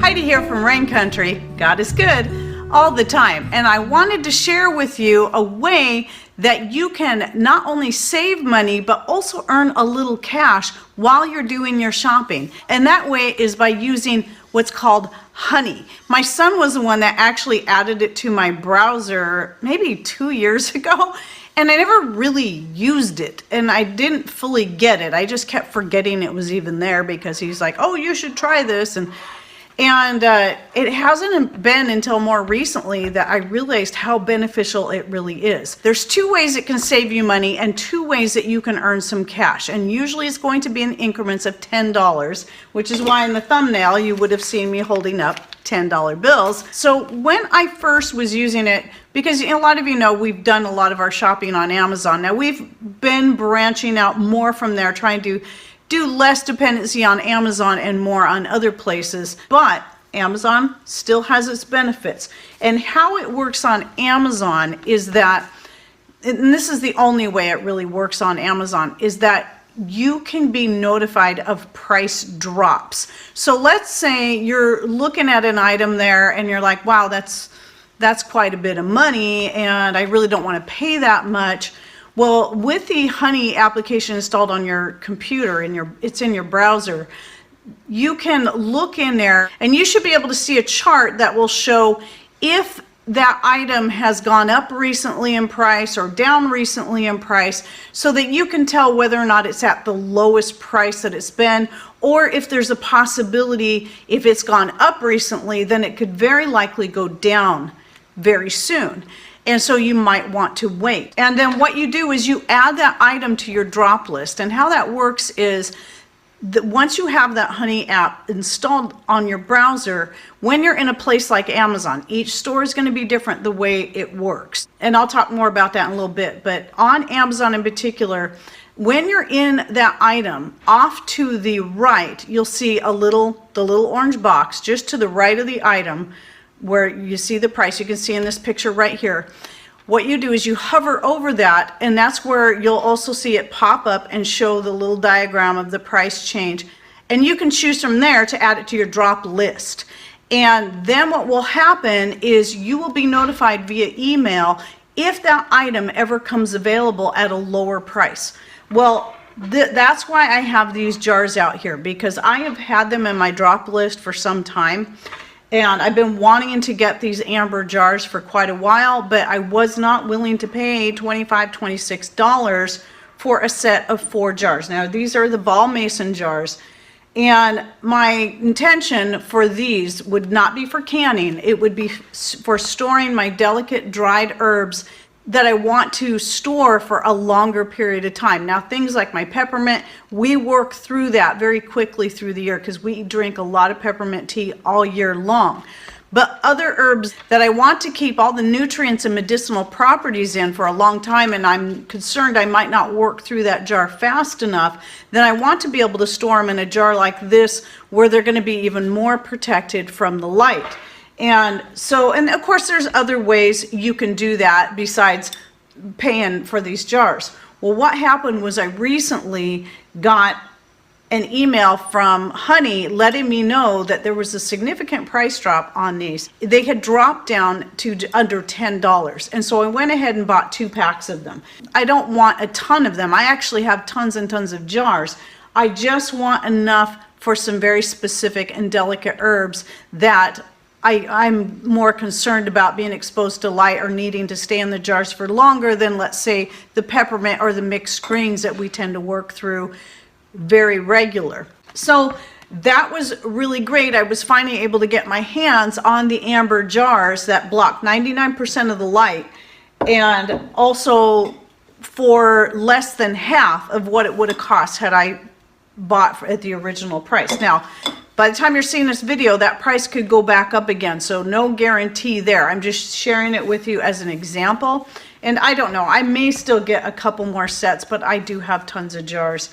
Heidi here from Rain Country. God is good all the time. And I wanted to share with you a way that you can not only save money, but also earn a little cash while you're doing your shopping. And that way is by using what's called Honey. My son was the one that actually added it to my browser maybe 2 years ago. And I never really used it, and I didn't fully get it. I just kept forgetting it was even there because he's like, oh, you should try this. And it hasn't been until more recently that I realized how beneficial it really is. There's two ways it can save you money and two ways that you can earn some cash. And usually it's going to be in increments of $10, which is why in the thumbnail you would have seen me holding up $10 bills. So when I first was using it, because a lot of you know we've done a lot of our shopping on Amazon. Now we've been branching out more from there, trying to do less dependency on Amazon and more on other places, but Amazon still has its benefits. And how it works on Amazon is that, and this is the only way it really works on Amazon, is that you can be notified of price drops. So let's say you're looking at an item there and you're like, wow, that's quite a bit of money and I really don't want to pay that much. Well, with the Honey application installed on your computer, it's in your browser, you can look in there and you should be able to see a chart that will show if that item has gone up recently in price or down recently in price, so that you can tell whether or not it's at the lowest price that it's been, or if there's a possibility if it's gone up recently, then it could very likely go down very soon. And so you might want to wait. And then what you do is you add that item to your drop list. And how that works is that once you have that Honey app installed on your browser, when you're in a place like Amazon, each store is going to be different the way it works. And I'll talk more about that in a little bit. But on Amazon in particular, when you're in that item, off to the right, you'll see the little orange box just to the right of the item, where you see the price. You can see in this picture right here. What you do is you hover over that, and that's where you'll also see it pop up and show the little diagram of the price change. And you can choose from there to add it to your drop list. And then what will happen is you will be notified via email if that item ever comes available at a lower price. Well, that's why I have these jars out here, because I have had them in my drop list for some time. And I've been wanting to get these amber jars for quite a while, but I was not willing to pay $25, $26 for a set of 4 jars. Now, these are the ball mason jars. And my intention for these would not be for canning. It would be for storing my delicate dried herbs that I want to store for a longer period of time. Now, things like my peppermint, we work through that very quickly through the year because we drink a lot of peppermint tea all year long. But other herbs that I want to keep all the nutrients and medicinal properties in for a long time, and I'm concerned I might not work through that jar fast enough, then I want to be able to store them in a jar like this where they're going to be even more protected from the light. And so, and of course there's other ways you can do that besides paying for these jars. Well, what happened was I recently got an email from Honey letting me know that there was a significant price drop on these. They had dropped down to under $10. And so I went ahead and bought 2 packs of them. I don't want a ton of them. I actually have tons and tons of jars. I just want enough for some very specific and delicate herbs that I'm more concerned about being exposed to light or needing to stay in the jars for longer than, let's say, the peppermint or the mixed greens that we tend to work through very regular. So that was really great. I was finally able to get my hands on the amber jars that block 99% of the light, and also for less than half of what it would have cost had I bought at the original price. Now, by the time you're seeing this video, that price could go back up again, so no guarantee there. I'm just sharing it with you as an example. And I don't know, I may still get a couple more sets, but I do have tons of jars.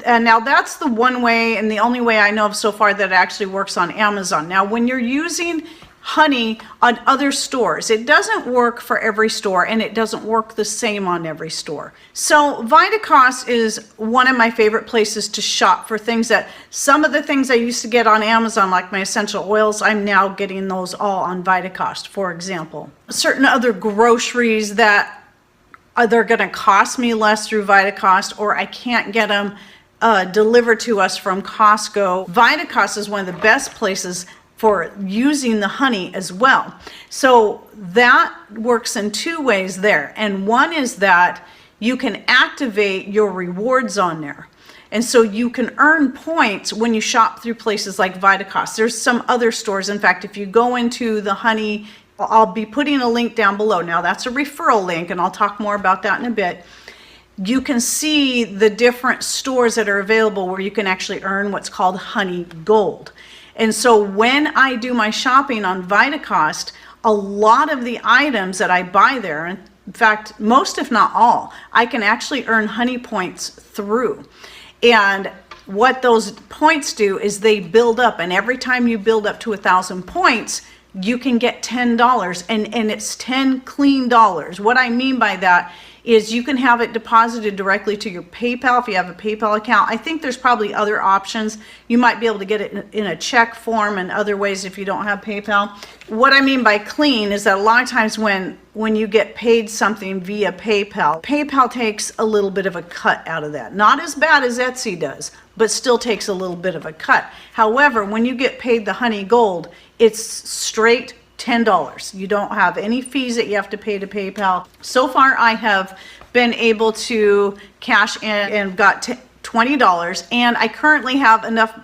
And now that's the one way and the only way I know of so far that it actually works on Amazon. Now, when you're using honey on other stores. It doesn't work for every store, and it doesn't work the same on every store. So Vitacost is one of my favorite places to shop for things that some of the things I used to get on Amazon, like my essential oils, I'm now getting those all on Vitacost, for example. Certain other groceries that they're going to cost me less through Vitacost, or I can't get them delivered to us from Costco. Vitacost is one of the best places for using the honey as well. So that works in two ways there. And one is that you can activate your rewards on there. And so you can earn points when you shop through places like Vitacost. There's some other stores. In fact, if you go into the honey, I'll be putting a link down below. Now that's a referral link, and I'll talk more about that in a bit. You can see the different stores that are available where you can actually earn what's called honey gold. And so when I do my shopping on Vitacost, a lot of the items that I buy there, in fact, most if not all, I can actually earn honey points through. And what those points do is they build up, and every time you build up to 1,000 points, you can get $10, and it's 10 clean dollars. What I mean by that is you can have it deposited directly to your PayPal if you have a PayPal account. I think there's probably other options. You might be able to get it in a check form and other ways if you don't have PayPal. What I mean by clean is that a lot of times when you get paid something via PayPal, PayPal takes a little bit of a cut out of that. Not as bad as Etsy does, but still takes a little bit of a cut. However, when you get paid the honey gold, it's straight $10. You don't have any fees that you have to pay to PayPal. So far, I have been able to cash in and got $20, and I currently have enough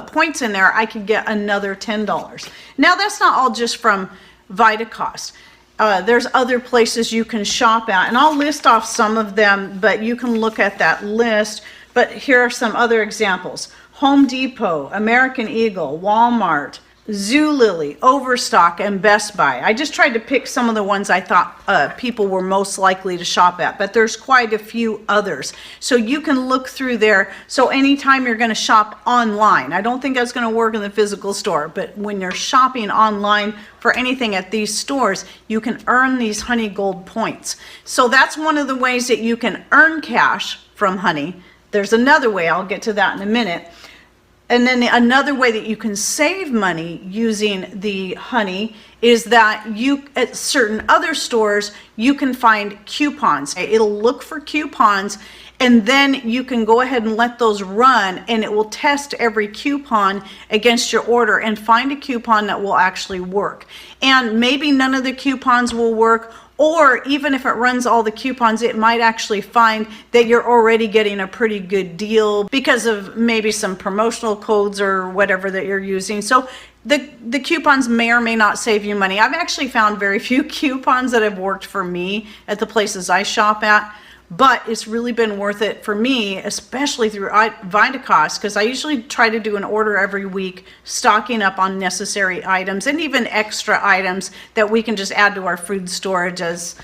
points in there, I could get another $10. Now, that's not all just from Vitacost. There's other places you can shop at, and I'll list off some of them, but you can look at that list. But here are some other examples. Home Depot, American Eagle, Walmart, Zulily, Overstock, and Best Buy. I just tried to pick some of the ones I thought people were most likely to shop at, but there's quite a few others. So you can look through there. So anytime you're going to shop online, I don't think that's going to work in the physical store, but when you're shopping online for anything at these stores, you can earn these honey gold points. So that's one of the ways that you can earn cash from honey. There's another way, I'll get to that in a minute. And then another way that you can save money using the honey is that you, at certain other stores, you can find coupons. It'll look for coupons, and then you can go ahead and let those run, and it will test every coupon against your order and find a coupon that will actually work. And maybe none of the coupons will work, or even if it runs all the coupons, it might actually find that you're already getting a pretty good deal because of maybe some promotional codes or whatever that you're using. So the coupons may or may not save you money. I've actually found very few coupons that have worked for me at the places I shop at, but it's really been worth it for me, especially through Vitacost, because I usually try to do an order every week, stocking up on necessary items and even extra items that we can just add to our food storage as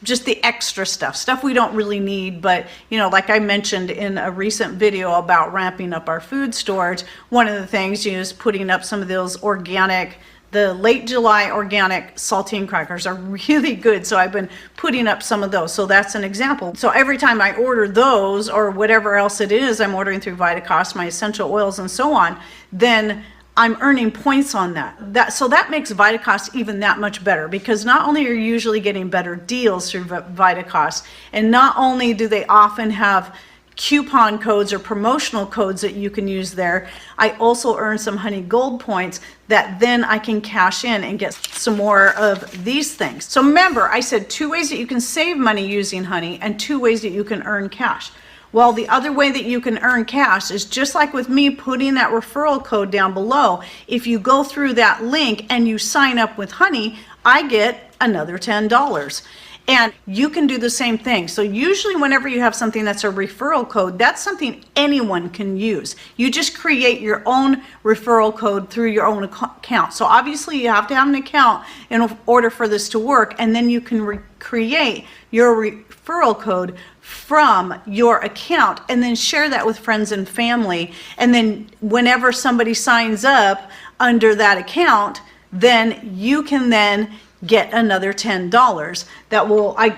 just the extra stuff we don't really need. But you know, like I mentioned in a recent video about ramping up our food storage, one of the things is putting up some of those organic, the late July organic saltine crackers are really good. So I've been putting up some of those. So that's an example. So every time I order those or whatever else it is I'm ordering through Vitacost, my essential oils and so on, then I'm earning points on that. So that makes Vitacost even that much better, because not only are you usually getting better deals through Vitacost, and not only do they often have coupon codes or promotional codes that you can use there, I also earn some honey gold points that then I can cash in and get some more of these things. So remember, I said 2 ways that you can save money using honey and 2 ways that you can earn cash. Well, the other way that you can earn cash is just like with me putting that referral code down below. If you go through that link and you sign up with honey, I get another $10. And you can do the same thing. So usually whenever you have something that's a referral code, that's something anyone can use. You just create your own referral code through your own account. So obviously you have to have an account in order for this to work, and then you can create your referral code from your account and then share that with friends and family. And then whenever somebody signs up under that account, then you can then get another $10. That will, I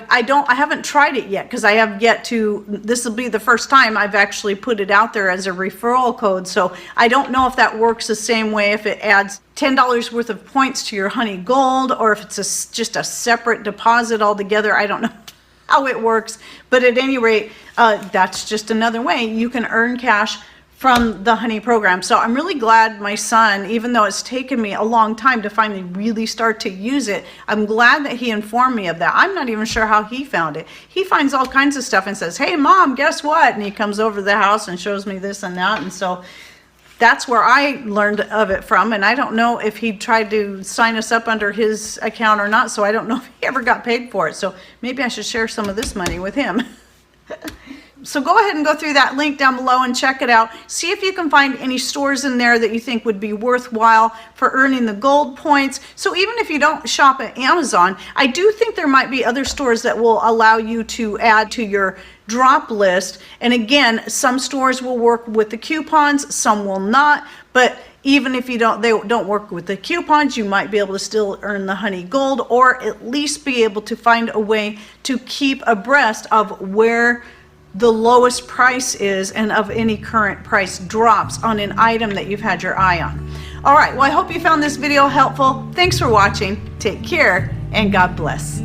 haven't tried it yet because I have yet to, this will be the first time I've actually put it out there as a referral code. So I don't know if that works the same way, if it adds $10 worth of points to your Honey Gold, or if it's just a separate deposit altogether. I don't know how it works, but at any rate, that's just another way you can earn cash from the Honey program. So I'm really glad my son, even though it's taken me a long time to finally really start to use it, I'm glad that he informed me of that. I'm not even sure how he found it. He finds all kinds of stuff and says, hey mom, guess what? And he comes over to the house and shows me this and that. And so that's where I learned of it from. And I don't know if he tried to sign us up under his account or not. So I don't know if he ever got paid for it. So maybe I should share some of this money with him. So go ahead and go through that link down below and check it out. See if you can find any stores in there that you think would be worthwhile for earning the gold points. So even if you don't shop at Amazon, I do think there might be other stores that will allow you to add to your drop list. And again, some stores will work with the coupons, some will not. But even if they don't work with the coupons, you might be able to still earn the Honey Gold, or at least be able to find a way to keep abreast of where the lowest price is and of any current price drops on an item that you've had your eye on. All right, well, I hope you found this video helpful. Thanks for watching. Take care and God bless.